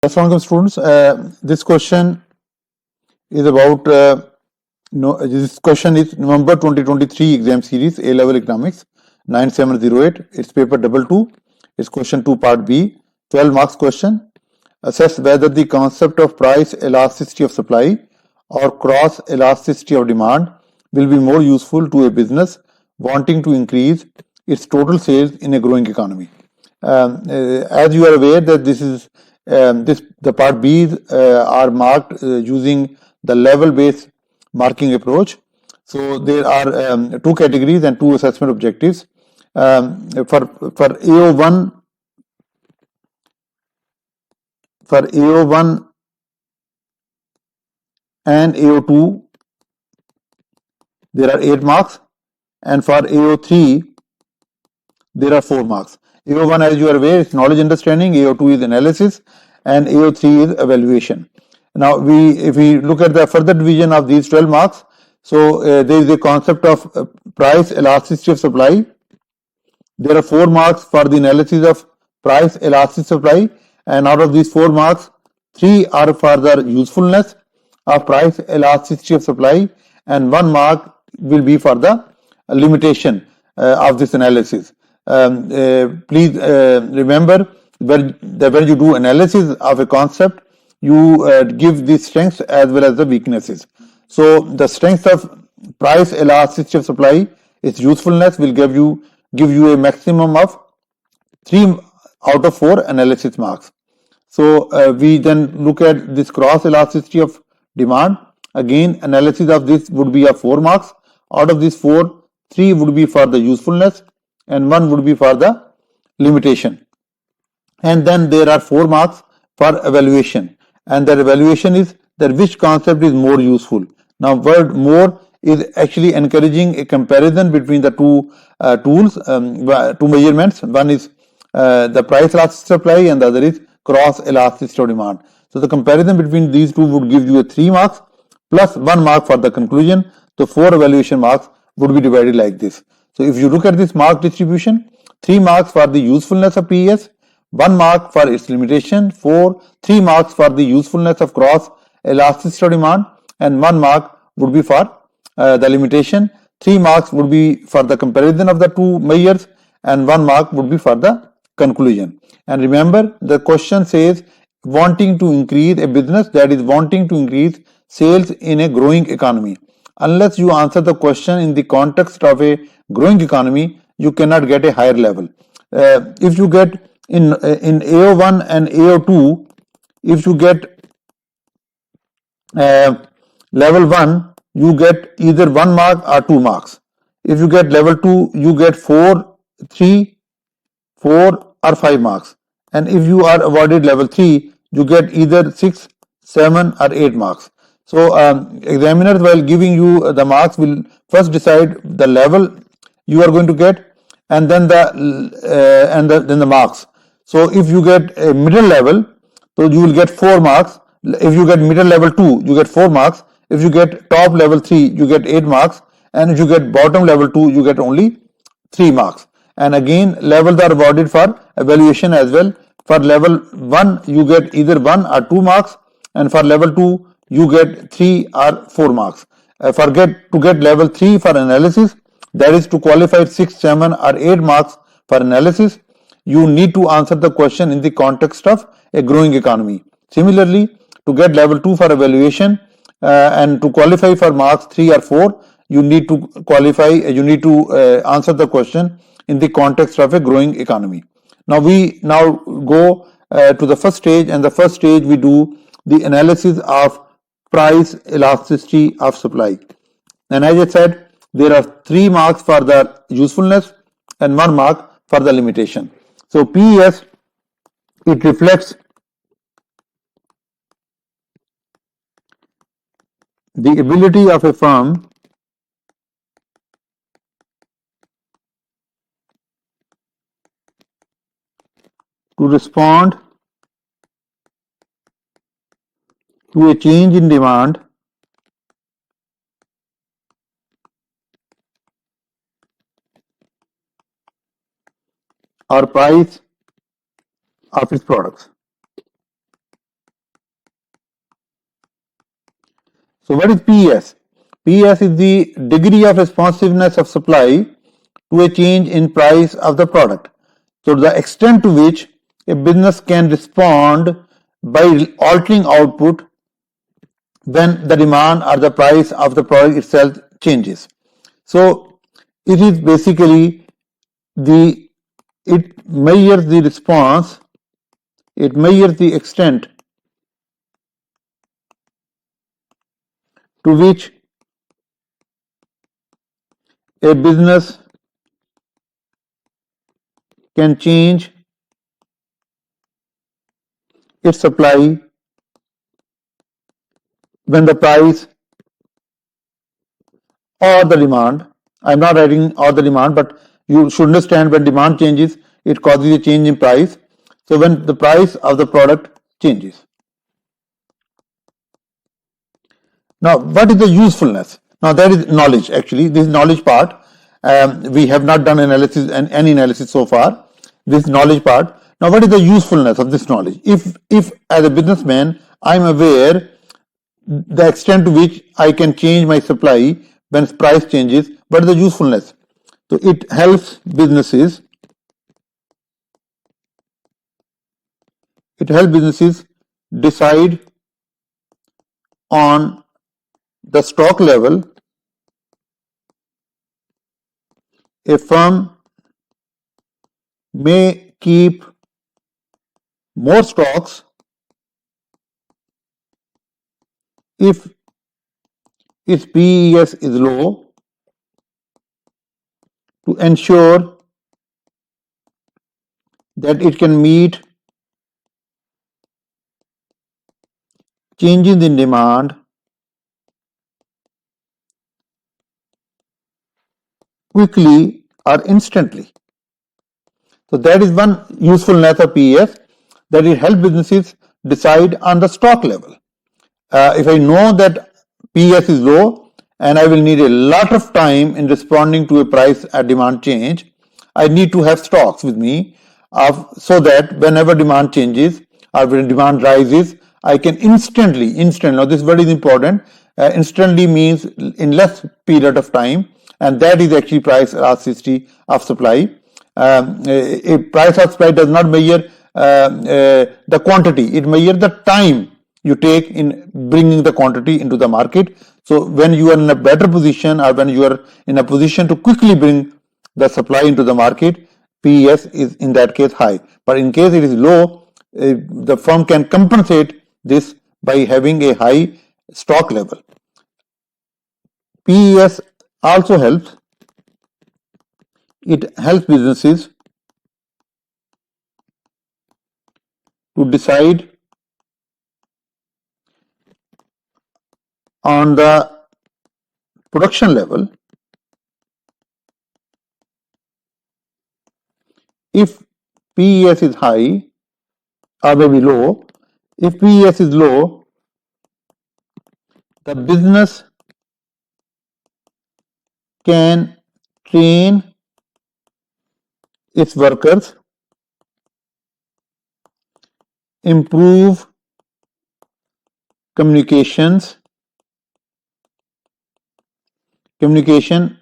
Assalamualaikum students. This question is about this question is November 2023 exam series A level economics 9708. It's paper 22. It's question 2 part B. 12 marks question. Assess whether the concept of price elasticity of supply or cross elasticity of demand will be more useful to a business wanting to increase its total sales in a growing economy. As you are aware that the part B's are marked using the level based marking approach. So there are two categories and two assessment objectives. For AO1 and AO2 there are 8 marks, and for AO3 there are 4 marks. AO1, as you are aware, is knowledge understanding, AO2 is analysis, and AO3 is evaluation. Now, if we look at the further division of these 12 marks, so there is a concept of price elasticity of supply. There are 4 marks for the analysis of price elasticity supply, and out of these 4 marks, 3 are for the usefulness of price elasticity of supply, and 1 mark will be for the limitation of this analysis. Please remember that when you do analysis of a concept, you give the strengths as well as the weaknesses. So the strength of price elasticity of supply, its usefulness will give you a maximum of 3 out of 4 analysis marks. So we then look at this cross elasticity of demand. Again, analysis of this would be of 4 marks. Out of these 4, 3 would be for the usefulness and 1 would be for the limitation. And then there are 4 marks for evaluation, and that evaluation is that which concept is more useful. Now, word more is actually encouraging a comparison between the two tools, two measurements. One is the price elasticity supply and the other is cross elasticity of demand. So the comparison between these two would give you a 3 marks plus 1 mark for the conclusion. So 4 evaluation marks would be divided like this. So if you look at this mark distribution, 3 marks for the usefulness of PES, 1 mark for its limitation, 3 marks for the usefulness of cross elasticity of demand, and 1 mark would be for the limitation. 3 marks would be for the comparison of the two measures, and 1 mark would be for the conclusion. And remember, the question says wanting to increase a business, that is wanting to increase sales in a growing economy. Unless you answer the question in the context of a growing economy, you cannot get a higher level. If you get in AO1 and AO2, if you get level 1, you get either 1 mark or 2 marks. If you get level 2, you get 4, 3, 4 or 5 marks. And if you are awarded level 3, you get either 6, 7 or 8 marks. So examiners, while giving you the marks, will first decide the level you are going to get, and then then the marks. So if you get a middle level, so you will get 4 marks. If you get middle level 2, you get 4 marks. If you get top level 3, you get 8 marks. And if you get bottom level 2, you get only 3 marks. And again, levels are awarded for evaluation as well. For level 1, you get either 1 or 2 marks, and for level 2, you get 3 or 4 marks. To get level 3 for analysis, that is to qualify 6, 7 or 8 marks for analysis, you need to answer the question in the context of a growing economy. Similarly, to get level 2 for evaluation and to qualify for marks 3 or 4, you need to answer the question in the context of a growing economy. Now we go to the first stage, and the first stage we do the analysis of price elasticity of supply. And as I said, there are 3 marks for the usefulness and 1 mark for the limitation. So PES, it reflects the ability of a firm to respond to a change in demand or price of its products. So what is PES? PES is the degree of responsiveness of supply to a change in price of the product. So the extent to which a business can respond by altering output when the demand or the price of the product itself changes. So it is basically it measures the response, it measures the extent to which a business can change its supply when the price or the demand, I'm not writing or the demand, but you should understand when demand changes, it causes a change in price. So when the price of the product changes. Now, what is the usefulness? Now, there is knowledge actually. This knowledge part, we have not done analysis and any analysis so far. This knowledge part. Now, what is the usefulness of this knowledge? If as a businessman, I'm aware the extent to which I can change my supply when price changes, what is the usefulness? So it helps businesses. It helps businesses decide on the stock level a firm may keep more stocks if its PES is low to ensure that it can meet changes in demand quickly or instantly. So that is one usefulness of PES, that it helps businesses decide on the stock level. If I know that PES is low and I will need a lot of time in responding to a price or demand change, I need to have stocks with me so that whenever demand changes or when demand rises, I can instantly, now this word is important, instantly means in less period of time, and that is actually price elasticity of supply. A price of supply does not measure the quantity, it measures the time you take in bringing the quantity into the market. So when you are in a better position or when you are in a position to quickly bring the supply into the market, PES is in that case high. But in case it is low, the firm can compensate this by having a high stock level. PES also helps. It helps businesses to decide on the production level if PES is high or maybe low. If PES is low, the business can train its workers, improve communication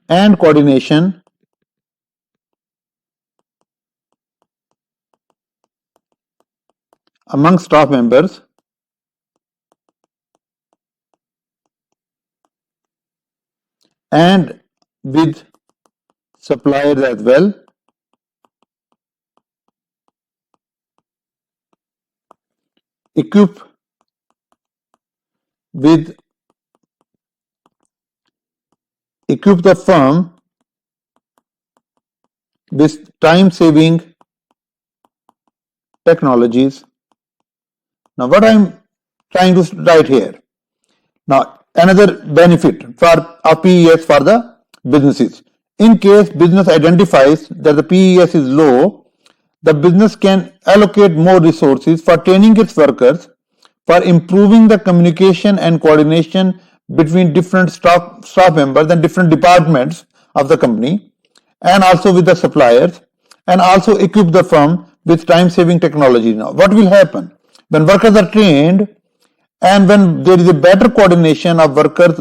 and coordination among staff members, and with suppliers as well. Equip the firm with time-saving technologies. Now, what I'm trying to write here. Now, another benefit of PES for the businesses. In case business identifies that the PES is low, the business can allocate more resources for training its workers, for improving the communication and coordination between different staff members and different departments of the company, and also with the suppliers, and also equip the firm with time-saving technology. Now, what will happen? When workers are trained, And when there is a better coordination of workers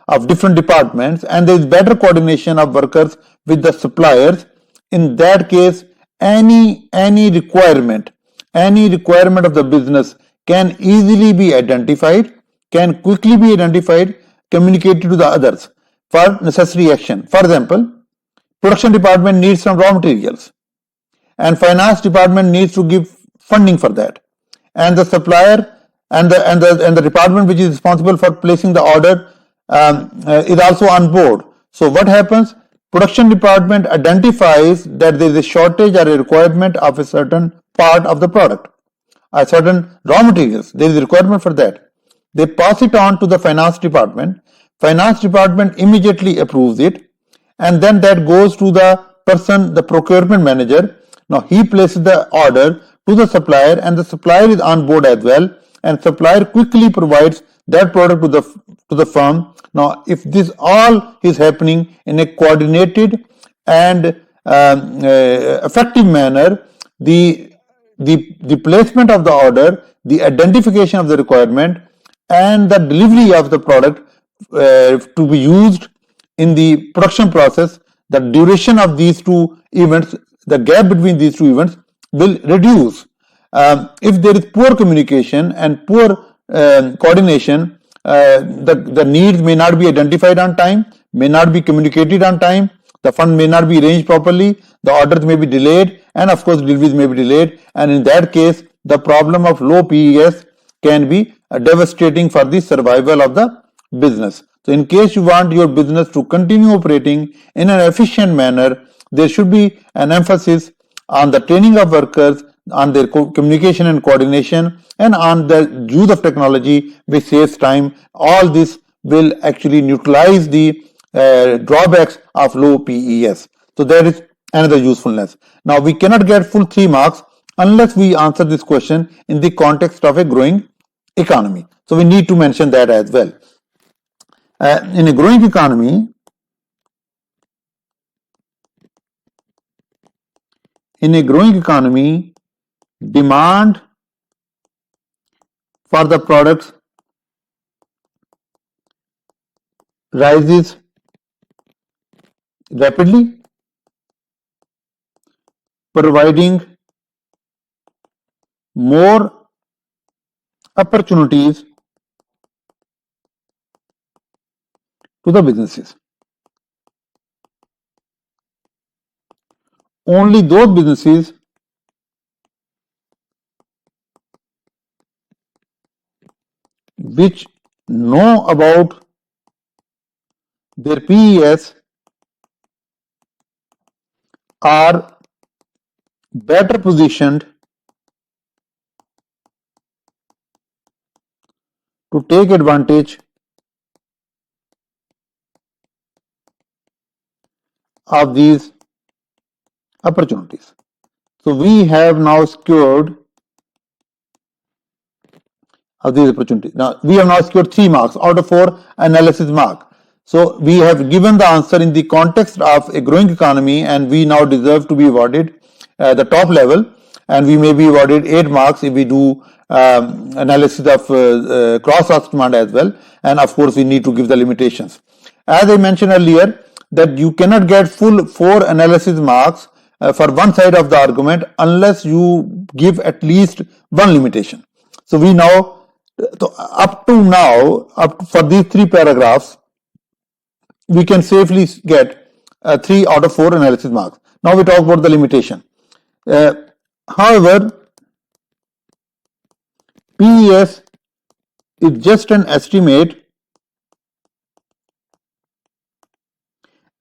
of different departments, and there is better coordination of workers with the suppliers, in that case, any requirement of the business can easily be identified, can quickly be identified, communicated to the others for necessary action. For example, production department needs some raw materials, and finance department needs to give funding for that, and the supplier and the department which is responsible for placing the order is also on board. So what happens? Production department identifies that there is a shortage or a requirement of a certain part of the product, a certain raw materials. There is a requirement for that. They pass it on to the finance department. Finance department immediately approves it, and then that goes to the person, the procurement manager. Now he places the order to the supplier, and the supplier is on board as well, and supplier quickly provides that product to the firm. Now if this all is happening in a coordinated and effective manner, the placement of the order, the identification of the requirement, and the delivery of the product to be used in the production process, the duration of these two events, the gap between these two events will reduce. If there is poor communication and poor coordination, the needs may not be identified on time, may not be communicated on time, the fund may not be arranged properly, the orders may be delayed, and of course deliveries may be delayed, and in that case the problem of low PES can be devastating for the survival of the business. So in case you want your business to continue operating in an efficient manner, there should be an emphasis on the training of workers, on their communication and coordination, and on the use of technology which saves time. All this will actually neutralize the drawbacks of low PES. So there is another usefulness. Now we cannot get full 3 marks unless we answer this question in the context of a growing economy. So we need to mention that as well. In a growing economy, demand for the products rises rapidly, providing more opportunities to the businesses. Only those businesses which know about their PES are better positioned to take advantage of these opportunities. So we have now secured of these opportunities. Now we have now secured 3 marks out of 4 analysis mark. So we have given the answer in the context of a growing economy, and we now deserve to be awarded the top level, and we may be awarded 8 marks if we do analysis of cross-task demand as well, and of course we need to give the limitations. As I mentioned earlier, that you cannot get full 4 analysis marks for one side of the argument unless you give at least one limitation. So we now, up for these 3 paragraphs, we can safely get 3 out of 4 analysis marks. Now we talk about the limitation. However, PES is just an estimate,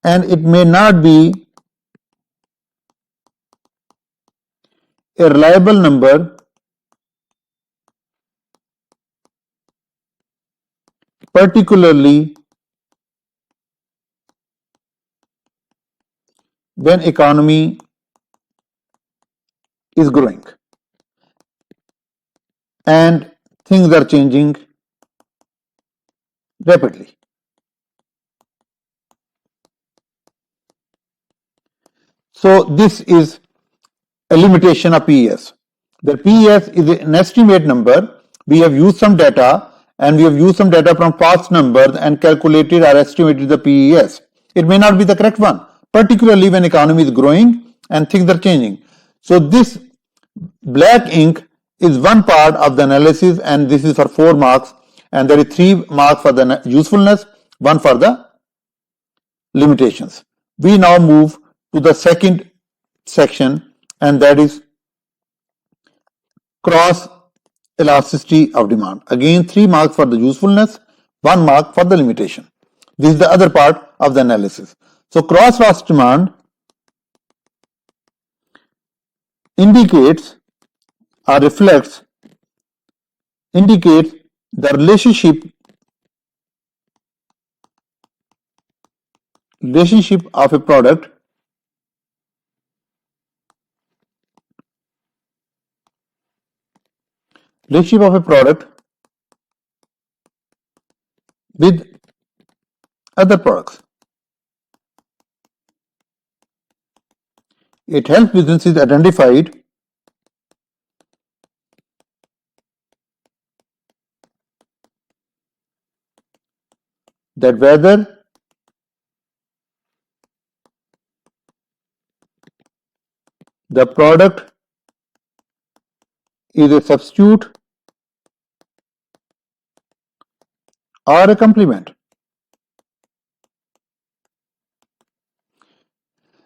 and it may not be a reliable number, particularly when economy is growing and things are changing rapidly. So this is a limitation of PES. The PES is an estimate number we have used some data, and we have used some data from past numbers and calculated or estimated the PES. It may not be the correct one, particularly when economy is growing and things are changing. So this black ink is one part of the analysis, and this is for 4 marks, and there is 3 marks for the usefulness, 1 for the limitations. We now move to the second section, and that is cross elasticity of demand. Again, 3 marks for the usefulness, 1 mark for the limitation. This is the other part of the analysis. So cross elastic demand indicates or indicates the relationship of a product with other products. It helps businesses identify that whether the product is a substitute or a complement.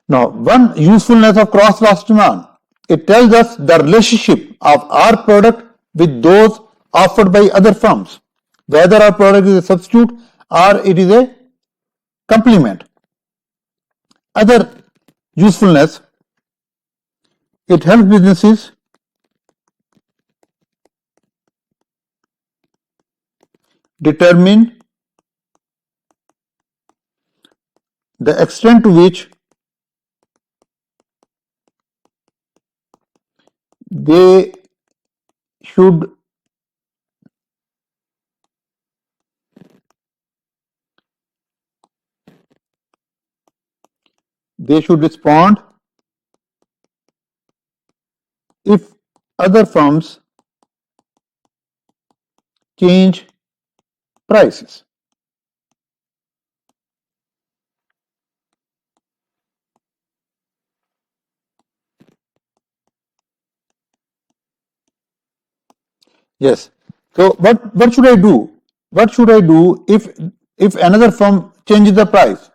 Now, one usefulness of cross-elastic demand, it tells us the relationship of our product with those offered by other firms, whether our product is a substitute or it is a complement. Other usefulness, it helps businesses determine the extent to which they should respond if other firms change prices. Yes. So what should I do? What should I do if another firm changes the price?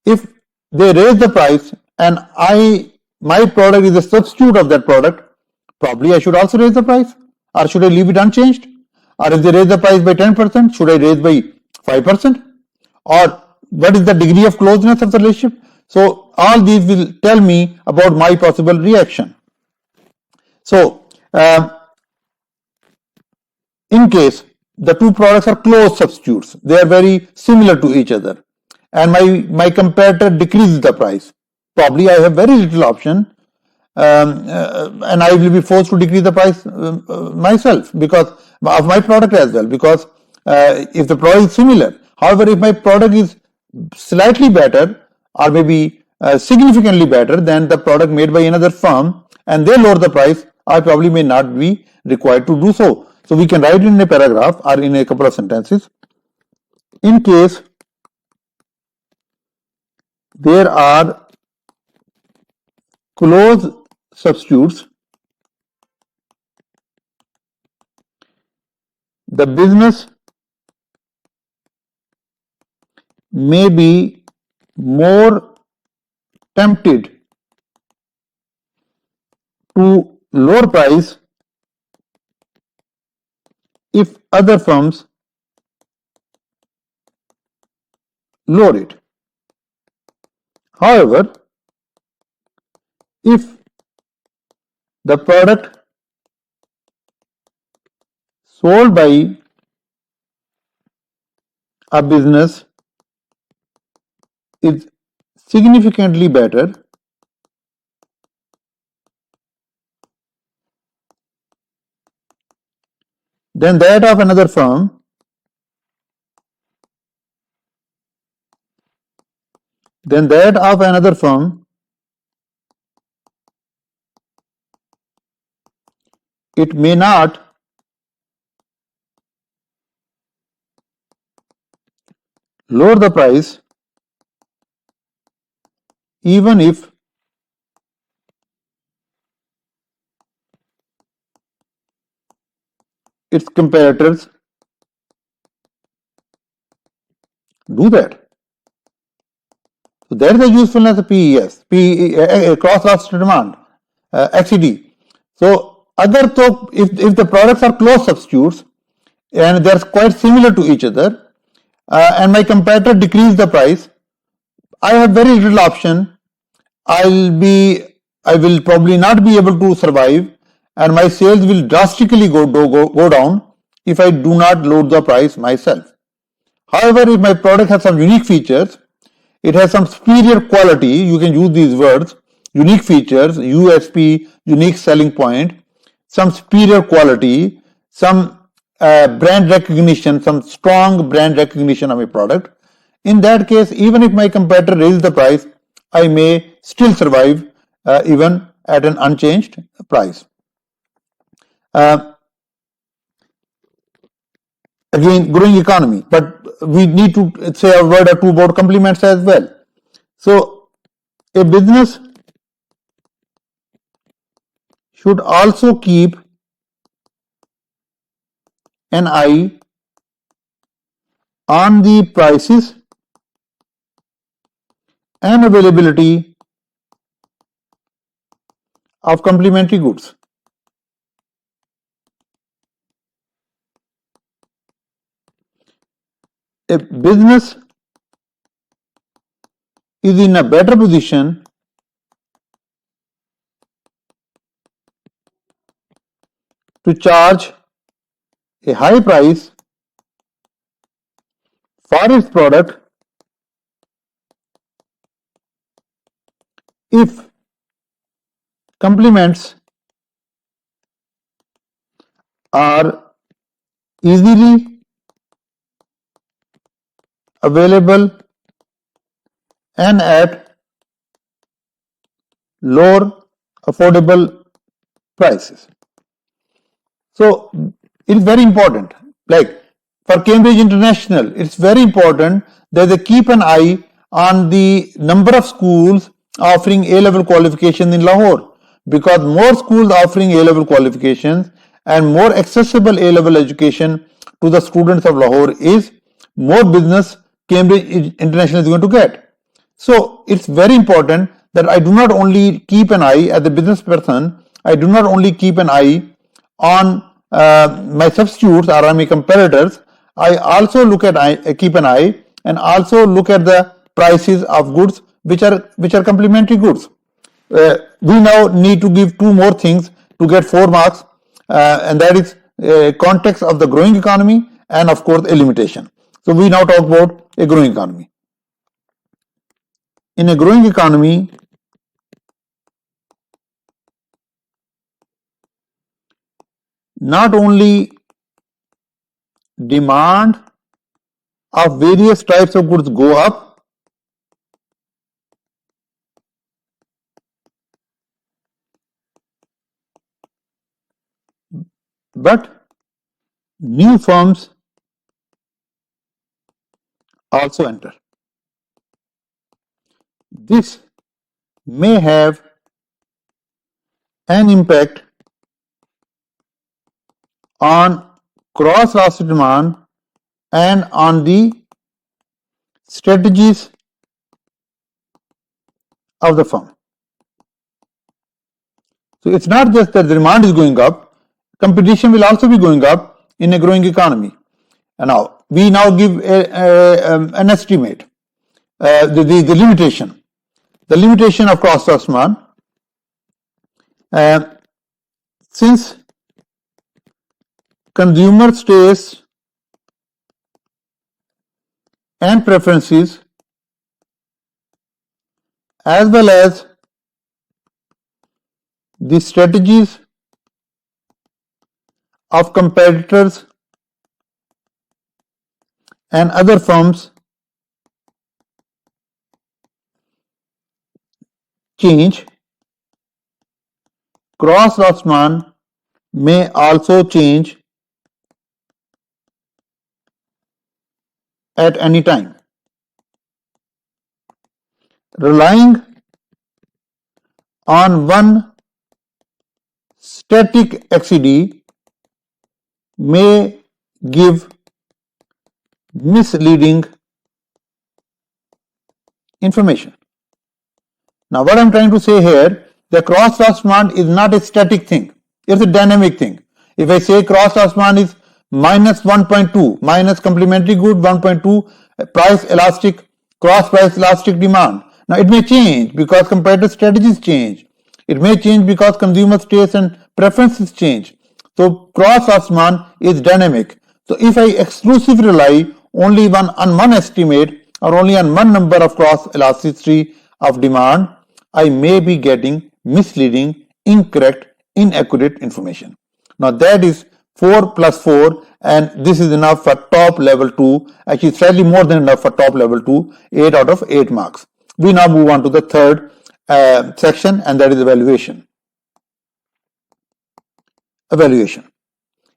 If they raise the price and my product is a substitute of that product, probably I should also raise the price, or should I leave it unchanged? Or if they raise the price by 10%, should I raise by 5%? Or what is the degree of closeness of the relationship? So all these will tell me about my possible reaction. So in case the two products are close substitutes, they are very similar to each other, and my competitor decreases the price, probably I have very little option, and I will be forced to decrease the price myself because of my product as well, because if the product is similar. However, if my product is slightly better or maybe significantly better than the product made by another firm and they lower the price, I probably may not be required to do so. So we can write in a paragraph or in a couple of sentences. In case there are close substitutes, the business may be more tempted to lower price if other firms lower it. However, if the product sold by a business is significantly better than that of another firm, it may not lower the price even if its competitors do that. So that is the usefulness of PES, cross loss demand, XCD. So if the products are close substitutes and they are quite similar to each other, and my competitor decrease the price, I have very little option. I will probably not be able to survive, and my sales will drastically go down if I do not lower the price myself. However, if my product has some unique features, it has some superior quality, you can use these words, unique features, USP, unique selling point, some superior quality, some brand recognition, some strong brand recognition of a product. In that case, even if my competitor raises the price, I may still survive even at an unchanged price. Again, growing economy, but we need to say a word or two about complements as well. So, a business should also keep an eye on the prices and availability of complementary goods. A business is in a better position to charge a high price for its product if complements are easily available and at lower affordable prices. So it is very important. Like for Cambridge International, it's very important that they keep an eye on the number of schools offering A-level qualification in Lahore, because more schools offering A-level qualifications and more accessible A-level education to the students of Lahore is more business Cambridge International is going to get. So it's very important that I do not only keep an eye as a business person, I do not only keep an eye on my substitutes or on my competitors, I also keep an eye and also look at the prices of goods which are complementary goods. We now need to give two more things to get 4 marks, and that is context of the growing economy and of course a limitation. So we now talk about a growing economy. In a growing economy, not only demand of various types of goods go up, but new firms also enter. This may have an impact on cross-asset demand and on the strategies of the firm. So it's not just that the demand is going up, competition will also be going up in a growing economy. And now we now give an estimate, the limitation. The limitation of cross-asset demand. Since consumer tastes and preferences as well as the strategies of competitors and other firms change, cross-asset demand may also change at any time. relying on one static XCD may give misleading information. Now, what I'm trying to say here, the cross-loss demand is not a static thing. It's a dynamic thing. If I say cross-loss demand is minus 1.2, minus complementary good 1.2, price elastic, cross-price elastic demand. Now, it may change because competitive strategies change. It may change because consumer tastes and preferences change. So, cross-loss demand is dynamic. So, if I exclusively rely only on one estimate or only on one number of cross elasticity of demand, I may be getting misleading, incorrect, inaccurate information. Now that is 4 plus 4, and this is enough for top level 2, actually slightly more than enough for top level 2, 8 out of 8 marks. We now move on to the third section, and that is evaluation.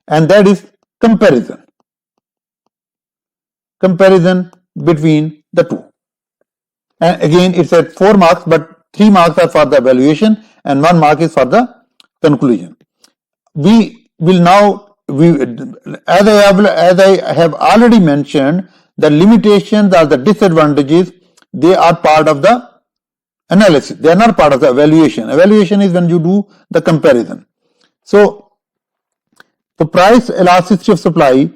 And that is comparison between the two. And again, it's at 4 marks, but 3 marks are for the evaluation and 1 mark is for the conclusion. We will now, as I have already mentioned, the limitations or the disadvantages, they are part of the analysis. They are not part of the evaluation. Evaluation is when you do the comparison. So, the price elasticity of supply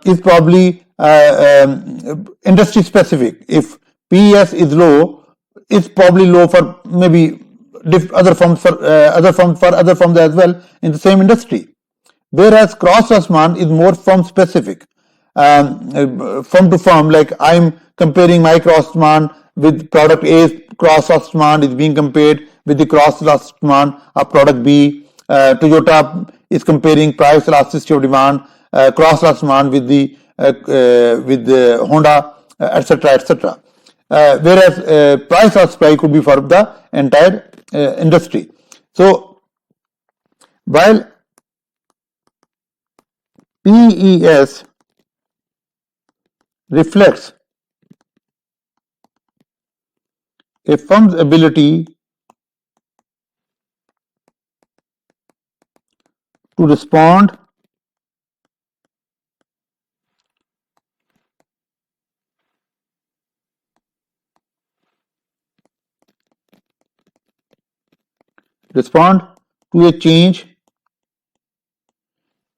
is probably industry specific. If PES is low, it's probably low for maybe other firms as well in the same industry. Whereas cross-loss demand is more firm specific, firm to firm. Like I'm comparing my cross demand with product A's cross-loss demand is being compared with the cross-loss demand of product B. Toyota is comparing price elasticity of demand, cross-loss demand with the Honda, etc. Whereas price or supply could be for the entire industry. So while PES reflects a firm's ability to respond to a change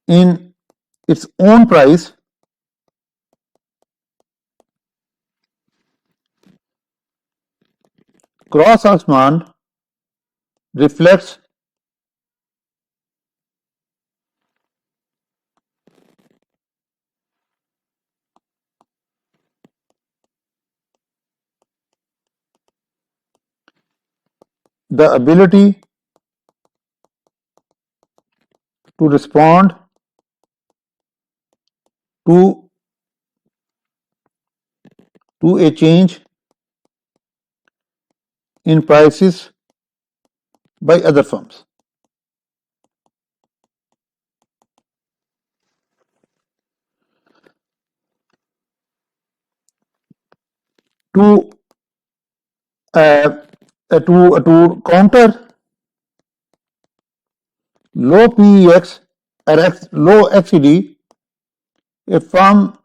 in its own price cross-loss demand reflects the ability to respond to a change in prices by other firms. To counter low PEX or low XCD, a firm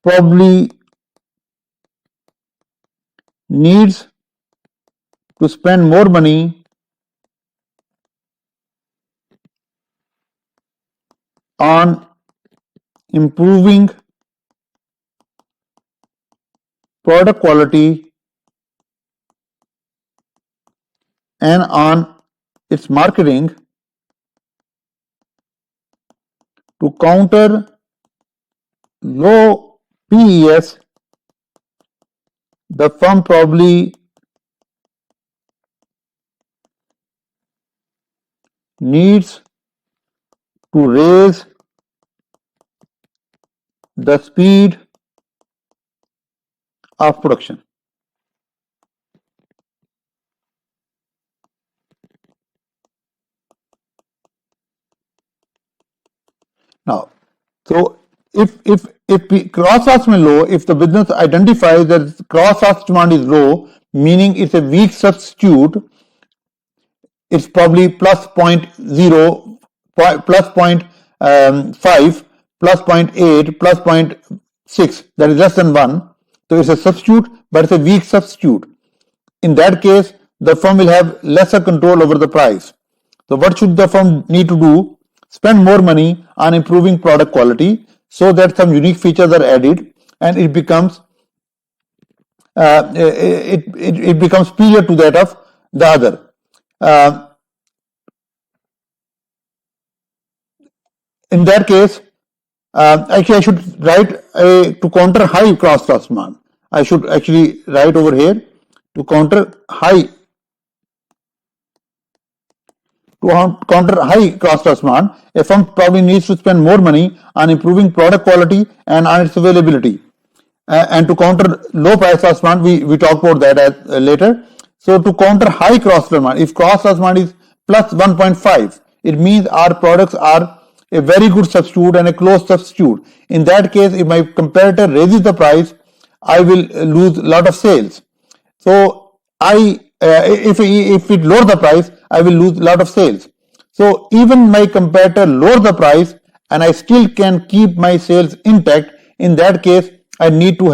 probably needs to spend more money on improving product quality and on its marketing to counter low PES. The firm probably needs to raise the speed of production. Now, so if if cross-source demand low, if the business identifies that cross-source demand is low, meaning it's a weak substitute, it's probably plus 0.0, plus 0.5, plus 0.8, plus 0.6, that is less than 1. So it's a substitute, but it's a weak substitute. In that case, the firm will have lesser control over the price. So what should the firm need to do? Spend more money on improving product quality so that some unique features are added and it becomes it becomes superior to that of the other. In that case, actually I should write to counter high cross-source demand. I should actually write over here to counter high cross-source demand. A firm probably needs to spend more money on improving product quality and on its availability. And to counter low price cross demand, we talk about that later. So to counter high cross demand, if cross demand is plus 1.5, it means our products are a very good substitute and a close substitute. In that case, if my competitor raises the price, I will lose a lot of sales. So if it lowers the price, I will lose a lot of sales. So even my competitor lower the price and I still can keep my sales intact. In that case, I need to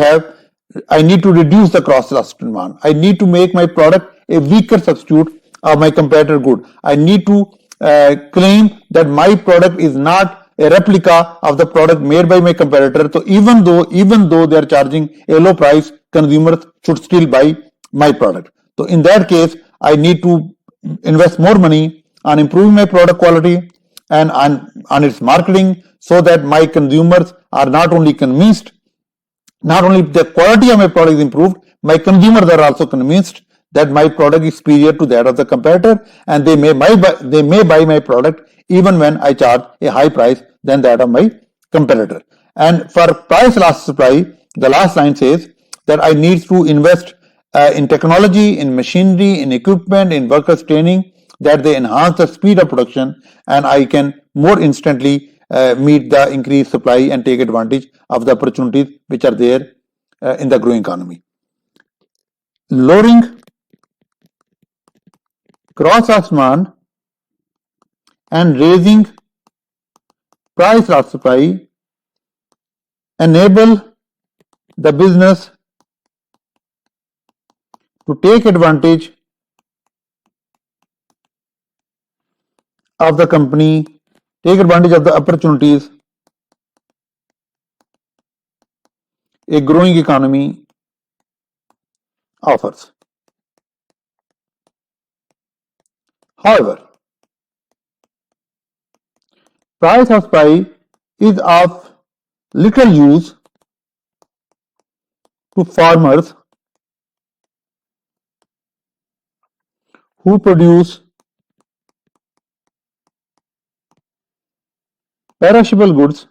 reduce the cross demand. I need to make my product a weaker substitute of my competitor good. I need to claim that my product is not a replica of the product made by my competitor. So even though they are charging a low price, consumers should still buy my product. So in that case, I need to invest more money on improving my product quality and on its marketing so that my consumers are not only convinced, not only the quality of my product is improved, my consumers are also convinced that my product is superior to that of the competitor, and they may buy my product even when I charge a high price than that of my competitor. And for price elastic supply, the last line says that I need to invest in technology, in machinery, in equipment, in workers training, that they enhance the speed of production and I can more instantly meet the increased supply and take advantage of the opportunities which are there in the growing economy. Lowering cross demand and raising price of supply enable the business to take advantage of the company, take advantage of the opportunities a growing economy offers. However, price of supply is of little use to farmers who produce perishable goods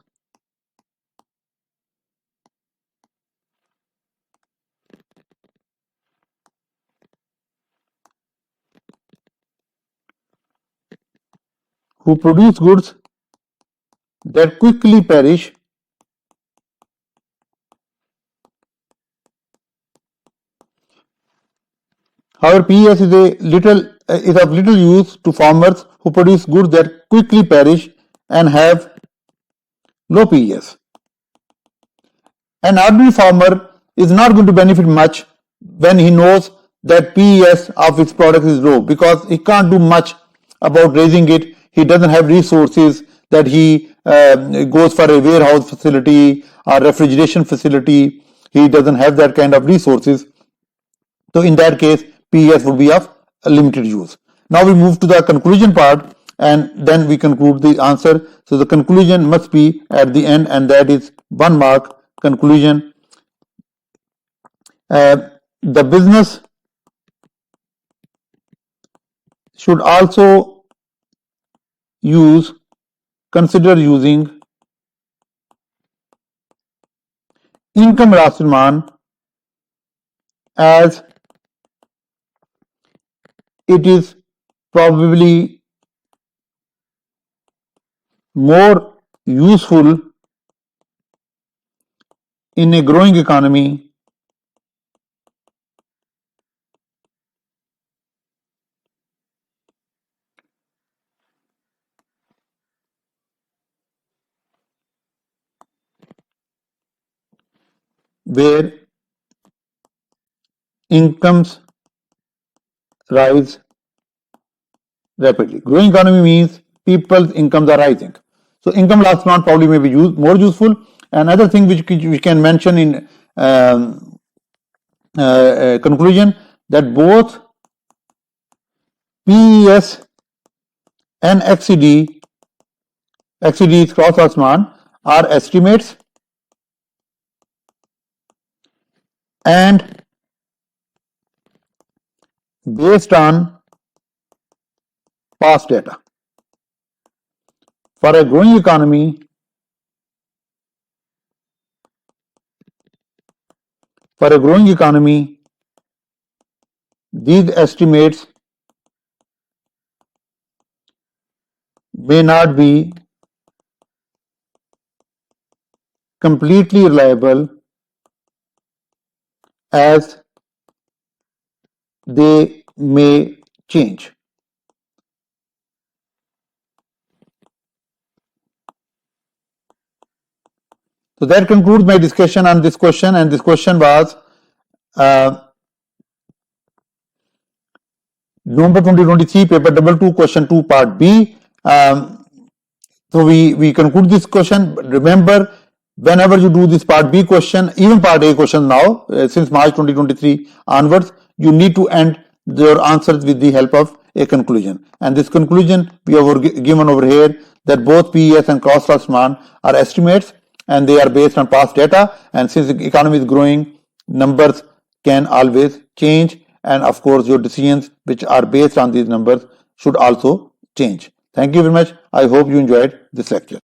that quickly perish. However, PES is of little use to farmers who produce goods that quickly perish and have low PES. An ordinary farmer is not going to benefit much when he knows that PES of his product is low, because he can't do much about raising it. He doesn't have resources that he goes for a warehouse facility or refrigeration facility. He doesn't have that kind of resources. So in that case, PES would be of limited use. Now we move to the conclusion part and then we conclude the answer. So the conclusion must be at the end, and that is 1 mark conclusion. The business should also consider using income elastic demand, as it is probably more useful in a growing economy, where incomes rise rapidly. Growing economy means people's incomes are rising. So income last month probably may be more useful. Another thing which we can mention in conclusion, that both PES and XCD's cross Asman are estimates and based on past data. For a growing economy, these estimates may not be completely reliable as they may change. So that concludes my discussion on this question, and this question was November 2023, paper 2 question 2, part B. So we conclude this question. Remember, whenever you do this part B question, even part A question now, since March 2023 onwards, you need to end your answers with the help of a conclusion. And this conclusion we have given over here, that both PES and cross demand are estimates and they are based on past data. And since the economy is growing, numbers can always change. And of course, your decisions which are based on these numbers should also change. Thank you very much. I hope you enjoyed this lecture.